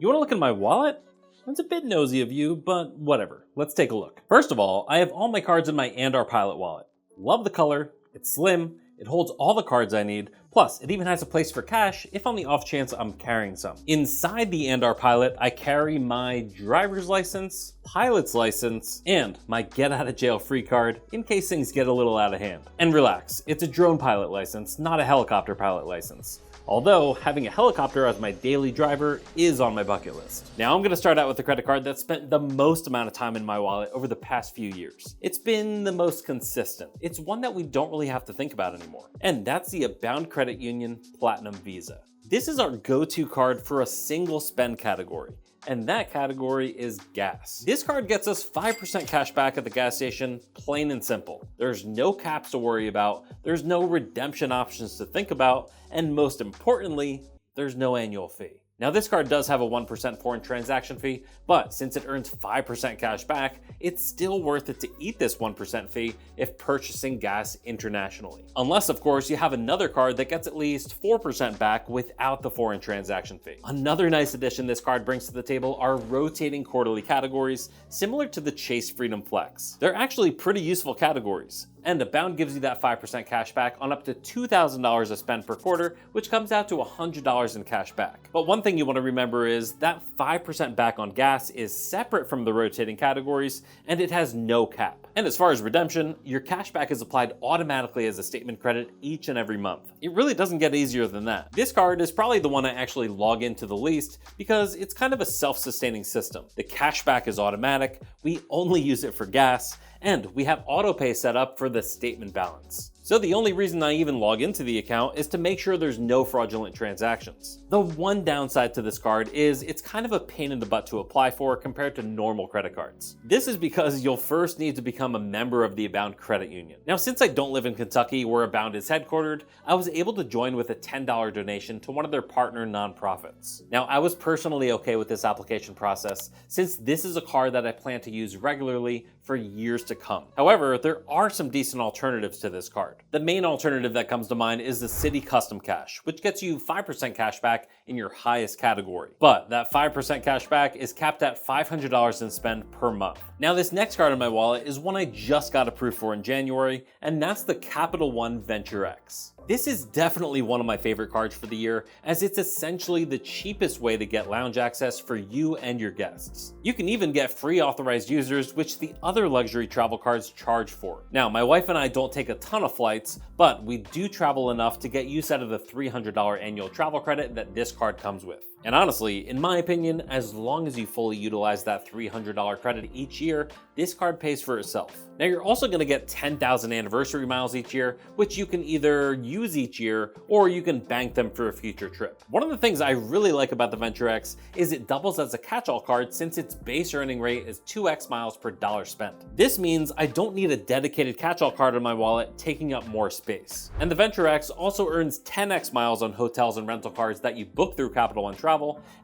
You want to look at my wallet? That's a bit nosy of you, but whatever. Let's take a look. First of all, I have all my cards in my Andar Pilot wallet. Love the color, it's slim, it holds all the cards I need, plus it even has a place for cash if on the off chance I'm carrying some. Inside the Andar Pilot, I carry my driver's license, pilot's license, and my get out of jail free card in case things get a little out of hand. And relax, it's a drone pilot license, not a helicopter pilot license. Although, having a helicopter as my daily driver is on my bucket list. Now I'm gonna start out with the credit card that spent the most amount of time in my wallet over the past few years. It's been the most consistent. It's one that we don't really have to think about anymore. And that's the Abound Credit Union Platinum Visa. This is our go-to card for a single spend category. And that category is gas. This card gets us 5% cash back at the gas station, plain and simple. There's no caps to worry about, there's no redemption options to think about, and most importantly, there's no annual fee. Now this card does have a 1% foreign transaction fee, but since it earns 5% cash back, it's still worth it to eat this 1% fee if purchasing gas internationally. Unless of course you have another card that gets at least 4% back without the foreign transaction fee. Another nice addition this card brings to the table are rotating quarterly categories, similar to the Chase Freedom Flex. They're actually pretty useful categories. And Abound gives you that 5% cash back on up to $2,000 of spend per quarter, which comes out to $100 in cash back. But one thing you want to remember is that 5% back on gas is separate from the rotating categories, and it has no cap. And as far as redemption, your cash back is applied automatically as a statement credit each and every month. It really doesn't get easier than that. This card is probably the one I actually log into the least because it's kind of a self-sustaining system. The cash back is automatic, we only use it for gas, and we have autopay set up for the statement balance. So the only reason I even log into the account is to make sure there's no fraudulent transactions. The one downside to this card is it's kind of a pain in the butt to apply for compared to normal credit cards. This is because you'll first need to become a member of the Abound Credit Union. Now, since I don't live in Kentucky where Abound is headquartered, I was able to join with a $10 donation to one of their partner nonprofits. Now, I was personally okay with this application process since this is a card that I plan to use regularly for years to come. However, there are some decent alternatives to this card. The main alternative that comes to mind is the City Custom Cash, which gets you 5% cash back in your highest category. But that 5% cash back is capped at $500 in spend per month. Now this next card in my wallet is one I just got approved for in January, and that's the Capital One Venture X. This is definitely one of my favorite cards for the year, as it's essentially the cheapest way to get lounge access for you and your guests. You can even get free authorized users, which the other luxury travel cards charge for. Now, my wife and I don't take a ton of flights, but we do travel enough to get use out of the $300 annual travel credit that this card comes with. And honestly, in my opinion, as long as you fully utilize that $300 credit each year, this card pays for itself. Now you're also gonna get 10,000 anniversary miles each year, which you can either use each year or you can bank them for a future trip. One of the things I really like about the Venture X is it doubles as a catch-all card since its base earning rate is 2x miles per dollar spent. This means I don't need a dedicated catch-all card in my wallet taking up more space. And the Venture X also earns 10x miles on hotels and rental cards that you book through Capital One Travel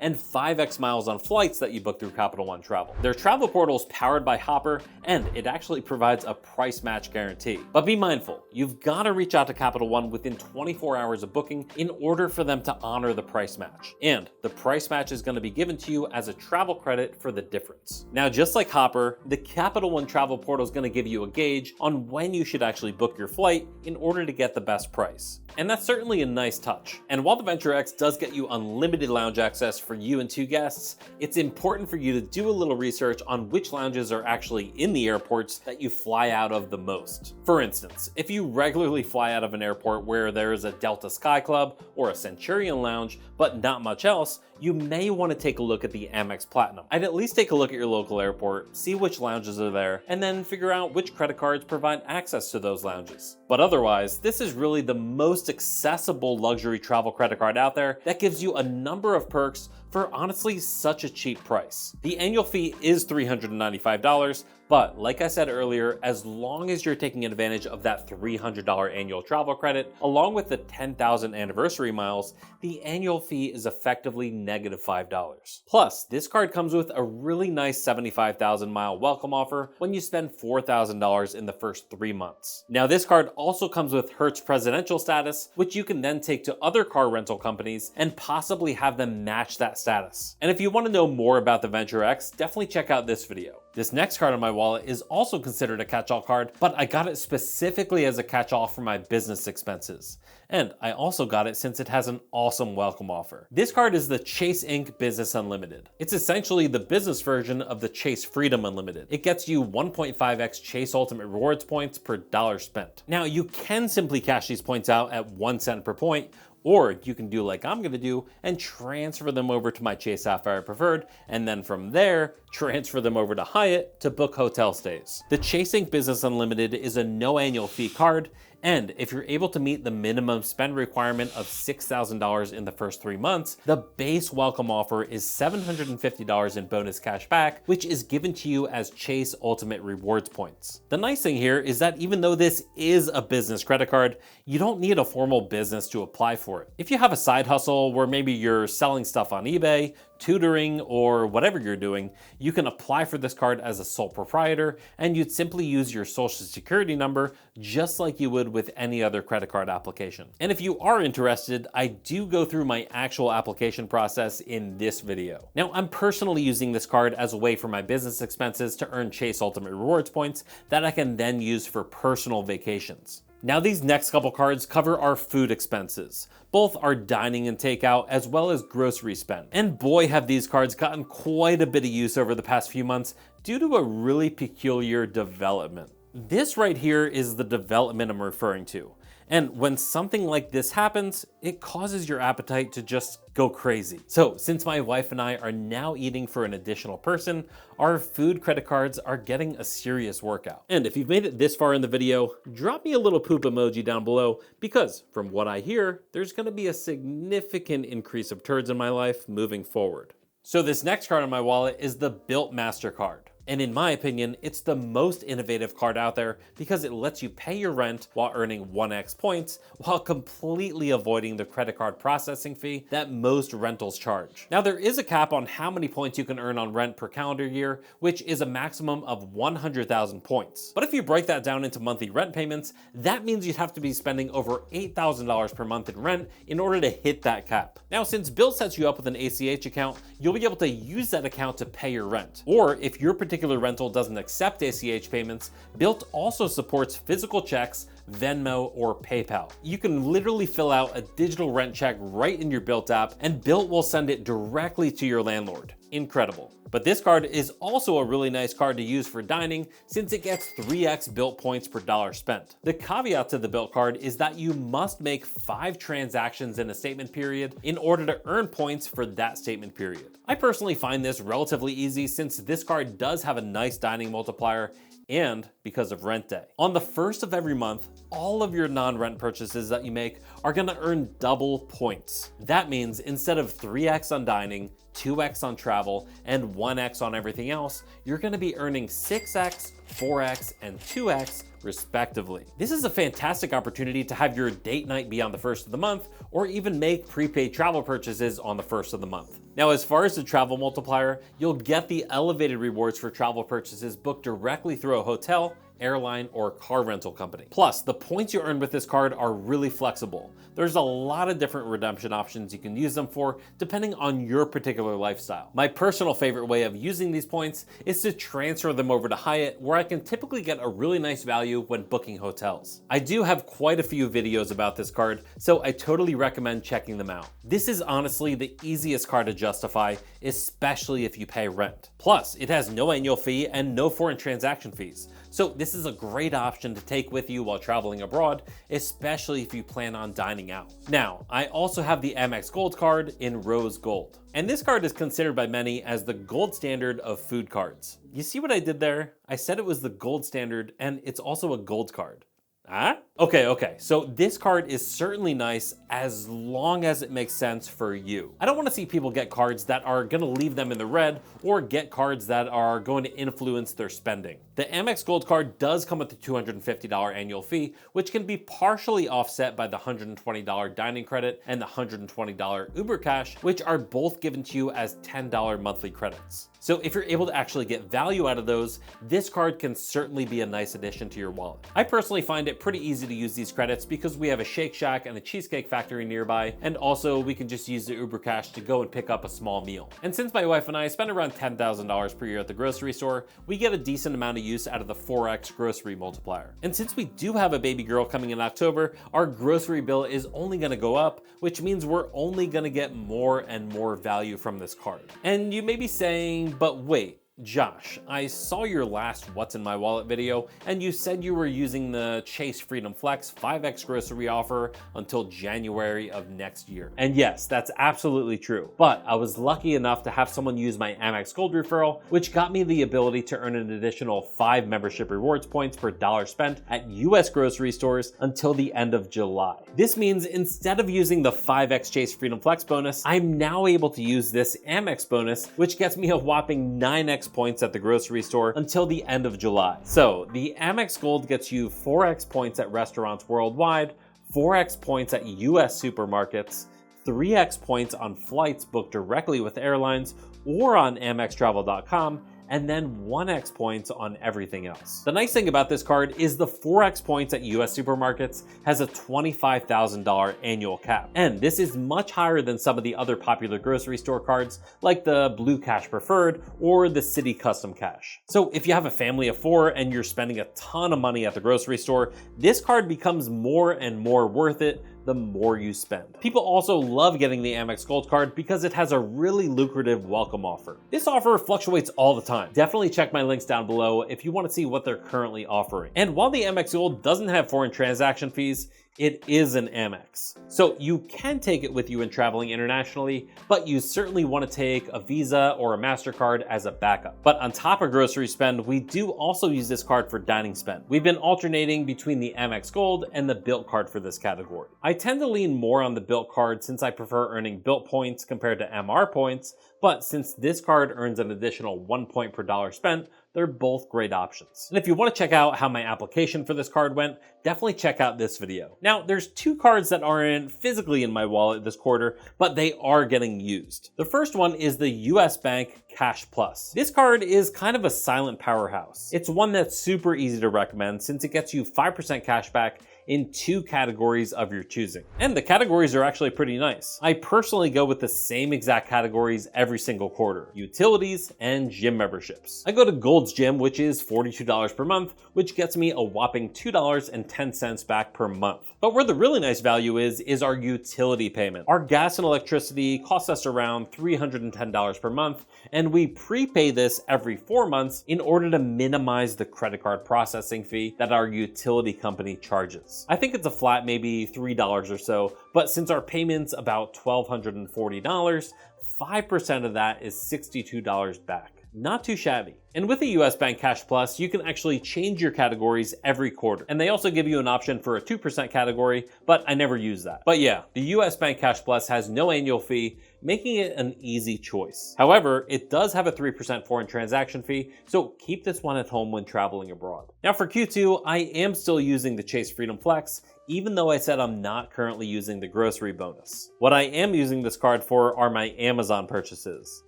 and 5x miles on flights that you book through Capital One Travel. Their travel portal is powered by Hopper, and it actually provides a price match guarantee. But be mindful, you've got to reach out to Capital One within 24 hours of booking in order for them to honor the price match. And the price match is going to be given to you as a travel credit for the difference. Now, just like Hopper, the Capital One travel portal is going to give you a gauge on when you should actually book your flight in order to get the best price. And that's certainly a nice touch. And while the Venture X does get you unlimited lounge access for you and 2 guests, it's important for you to do a little research on which lounges are actually in the airports that you fly out of the most. For instance, if you regularly fly out of an airport where there is a Delta Sky Club or a Centurion Lounge, but not much else, you may want to take a look at the Amex Platinum. I'd at least take a look at your local airport, see which lounges are there, and then figure out which credit cards provide access to those lounges. But otherwise, this is really the most accessible luxury travel credit card out there that gives you a number of perks for honestly such a cheap price. The annual fee is $395, but like I said earlier, as long as you're taking advantage of that $300 annual travel credit, along with the 10,000 anniversary miles, the annual fee is effectively -$5. Plus, this card comes with a really nice 75,000 mile welcome offer when you spend $4,000 in the first 3 months. Now, this card also comes with Hertz Presidential status, which you can then take to other car rental companies and possibly have them match that that status. And if you want to know more about the Venture X, definitely check out this video. This next card on my wallet is also considered a catch-all card, but I got it specifically as a catch-all for my business expenses. And I also got it since it has an awesome welcome offer. This card is the Chase Inc. Business Unlimited. It's essentially the business version of the Chase Freedom Unlimited. It gets you 1.5x Chase Ultimate Rewards points per dollar spent. Now, you can simply cash these points out at 1 cent per point, or you can do like I'm gonna do and transfer them over to my Chase Sapphire Preferred, and then from there, transfer them over to Hyatt to book hotel stays. The Chase Inc. Business Unlimited is a no annual fee card, and if you're able to meet the minimum spend requirement of $6,000 in the first 3 months, the base welcome offer is $750 in bonus cash back, which is given to you as Chase Ultimate Rewards points. The nice thing here is that even though this is a business credit card, you don't need a formal business to apply for it. If you have a side hustle where maybe you're selling stuff on eBay, tutoring, or whatever you're doing, you can apply for this card as a sole proprietor, and you'd simply use your social security number just like you would with any other credit card application. And if you are interested, I do go through my actual application process in this video. Now, I'm personally using this card as a way for my business expenses to earn Chase Ultimate Rewards points that I can then use for personal vacations. Now, these next couple cards cover our food expenses, both our dining and takeout as well as grocery spend. And boy, have these cards gotten quite a bit of use over the past few months due to a really peculiar development. This right here is the development I'm referring to. And when something like this happens, it causes your appetite to just go crazy. So since my wife and I are now eating for an additional person, our food credit cards are getting a serious workout. And if you've made it this far in the video, drop me a little poop emoji down below, because from what I hear, there's gonna be a significant increase of turds in my life moving forward. So this next card on my wallet is the Built MasterCard. And in my opinion, it's the most innovative card out there because it lets you pay your rent while earning 1x points while completely avoiding the credit card processing fee that most rentals charge. Now, there is a cap on how many points you can earn on rent per calendar year, which is a maximum of 100,000 points. But if you break that down into monthly rent payments, that means you'd have to be spending over $8,000 per month in rent in order to hit that cap. Now, since Built sets you up with an ACH account, you'll be able to use that account to pay your rent. Or if your particular rental doesn't accept ACH payments, Built also supports physical checks, Venmo, or PayPal. You can literally fill out a digital rent check right in your Built app, and Built will send it directly to your landlord. Incredible. But this card is also a really nice card to use for dining since it gets 3x Built points per dollar spent. The caveat to the Built card is that you must make 5 transactions in a statement period in order to earn points for that statement period. I personally find this relatively easy since this card does have a nice dining multiplier and because of rent day. On the first of every month, all of your non-rent purchases that you make are gonna earn double points. That means instead of 3x on dining, 2x on travel, and 1x on everything else, you're gonna be earning 6x, 4x, and 2x respectively. This is a fantastic opportunity to have your date night be on the first of the month, or even make prepaid travel purchases on the first of the month. Now, as far as the travel multiplier, you'll get the elevated rewards for travel purchases booked directly through a hotel, airline, or car rental company. Plus, the points you earn with this card are really flexible. There's a lot of different redemption options you can use them for depending on your particular lifestyle. My personal favorite way of using these points is to transfer them over to Hyatt, where I can typically get a really nice value when booking hotels. I do have quite a few videos about this card, so I totally recommend checking them out. This is honestly the easiest card to justify, especially if you pay rent. Plus, it has no annual fee and no foreign transaction fees. So this is a great option to take with you while traveling abroad, especially if you plan on dining out. Now, I also have the Amex Gold card in Rose Gold. And this card is considered by many as the gold standard of food cards. You see what I did there? I said it was the gold standard, and it's also a gold card. Huh? Okay, so this card is certainly nice as long as it makes sense for you. I don't want to see people get cards that are going to leave them in the red or get cards that are going to influence their spending. The Amex Gold card does come with the $250 annual fee, which can be partially offset by the $120 dining credit and the $120 Uber Cash, which are both given to you as $10 monthly credits. So if you're able to actually get value out of those, this card can certainly be a nice addition to your wallet. I personally find it it pretty easy to use these credits because we have a Shake Shack and a Cheesecake Factory nearby, and also we can just use the Uber Cash to go and pick up a small meal. And since my wife and I spend around $10,000 per year at the grocery store, we get a decent amount of use out of the 4x grocery multiplier. And since we do have a baby girl coming in October, our grocery bill is only going to go up, which means we're only going to get more and more value from this card. And you may be saying, but wait, Josh, I saw your last What's in My Wallet video, and you said you were using the Chase Freedom Flex 5x grocery offer until January of next year. And yes, that's absolutely true. But I was lucky enough to have someone use my Amex Gold referral, which got me the ability to earn an additional 5 membership rewards points per dollar spent at US grocery stores until the end of July. This means instead of using the 5x Chase Freedom Flex bonus, I'm now able to use this Amex bonus, which gets me a whopping 9x points at the grocery store until the end of July. So the Amex Gold gets you 4x points at restaurants worldwide, 4x points at US supermarkets, 3x points on flights booked directly with airlines or on AmexTravel.com, and then 1x points on everything else. The nice thing about this card is the 4x points at US supermarkets has a $25,000 annual cap. And this is much higher than some of the other popular grocery store cards like the Blue Cash Preferred or the City Custom Cash. So if you have a family of 4 and you're spending a ton of money at the grocery store, this card becomes more and more worth it the more you spend. People also love getting the Amex Gold card because it has a really lucrative welcome offer. This offer fluctuates all the time. Definitely check my links down below if you want to see what they're currently offering. And while the Amex Gold doesn't have foreign transaction fees, it is an Amex. So you can take it with you when traveling internationally, but you certainly want to take a Visa or a MasterCard as a backup. But on top of grocery spend, we do also use this card for dining spend. We've been alternating between the Amex Gold and the Bilt card for this category. I tend to lean more on the Bilt card since I prefer earning Bilt points compared to MR points, but since this card earns an additional 1 point per dollar spent, they're both great options. And if you want to check out how my application for this card went, definitely check out this video. Now, there's 2 cards that aren't physically in my wallet this quarter, but they are getting used. The first one is the US Bank Cash Plus. This card is kind of a silent powerhouse. It's one that's super easy to recommend since it gets you 5% cash back in 2 categories of your choosing. And the categories are actually pretty nice. I personally go with the same exact categories every single quarter: utilities and gym memberships. I go to Gold's Gym, which is $42 per month, which gets me a whopping $2.10 back per month. But where the really nice value is our utility payment. Our gas and electricity costs us around $310 per month, and we prepay this every 4 months in order to minimize the credit card processing fee that our utility company charges. I think it's a flat maybe $3 or so, but since our payment's about $1,240, 5% of that is $62 back. Not too shabby. And with the US Bank Cash Plus, you can actually change your categories every quarter. And they also give you an option for a 2% category, but I never use that. But yeah, the US Bank Cash Plus has no annual fee, making it an easy choice. However, it does have a 3% foreign transaction fee, so keep this one at home when traveling abroad. Now for Q2, I am still using the Chase Freedom Flex, even though I said I'm not currently using the grocery bonus. What I am using this card for are my Amazon purchases.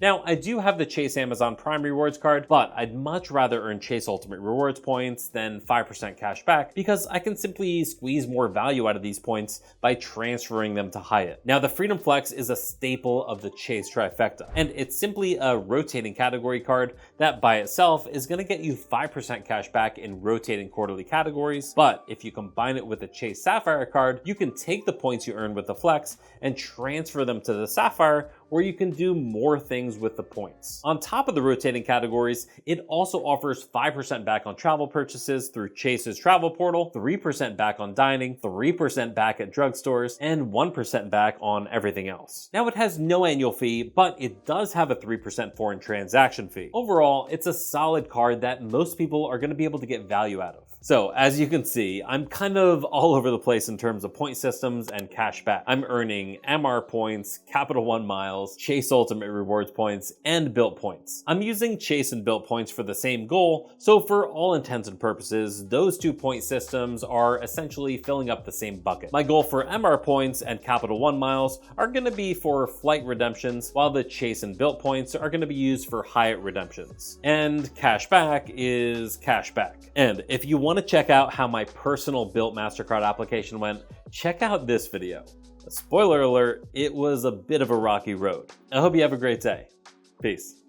Now, I do have the Chase Amazon Prime Rewards card, but I'd much rather earn Chase Ultimate Rewards points than 5% cash back because I can simply squeeze more value out of these points by transferring them to Hyatt. Now, the Freedom Flex is a staple of the Chase trifecta, and it's simply a rotating category card that by itself is going to get you 5% cash back in rotating quarterly categories, but if you combine it with the Chase Sapphire card, you can take the points you earn with the Flex and transfer them to the Sapphire, where you can do more things with the points. On top of the rotating categories, it also offers 5% back on travel purchases through Chase's travel portal, 3% back on dining, 3% back at drugstores, and 1% back on everything else. Now, it has no annual fee, but it does have a 3% foreign transaction fee. Overall, it's a solid card that most people are going to be able to get value out of. So as you can see, I'm kind of all over the place in terms of point systems and cash back. I'm earning MR points, Capital One miles, miles, Chase Ultimate Rewards points, and Built points. I'm using Chase and Built points for the same goal, so for all intents and purposes, those 2 point systems are essentially filling up the same bucket. My goal for MR points and Capital One miles are going to be for flight redemptions, while the Chase and Built points are going to be used for Hyatt redemptions. And cash back is cash back. And if you want to check out how my personal Built MasterCard application went, check out this video. Spoiler alert, it was a bit of a rocky road. I hope you have a great day. Peace.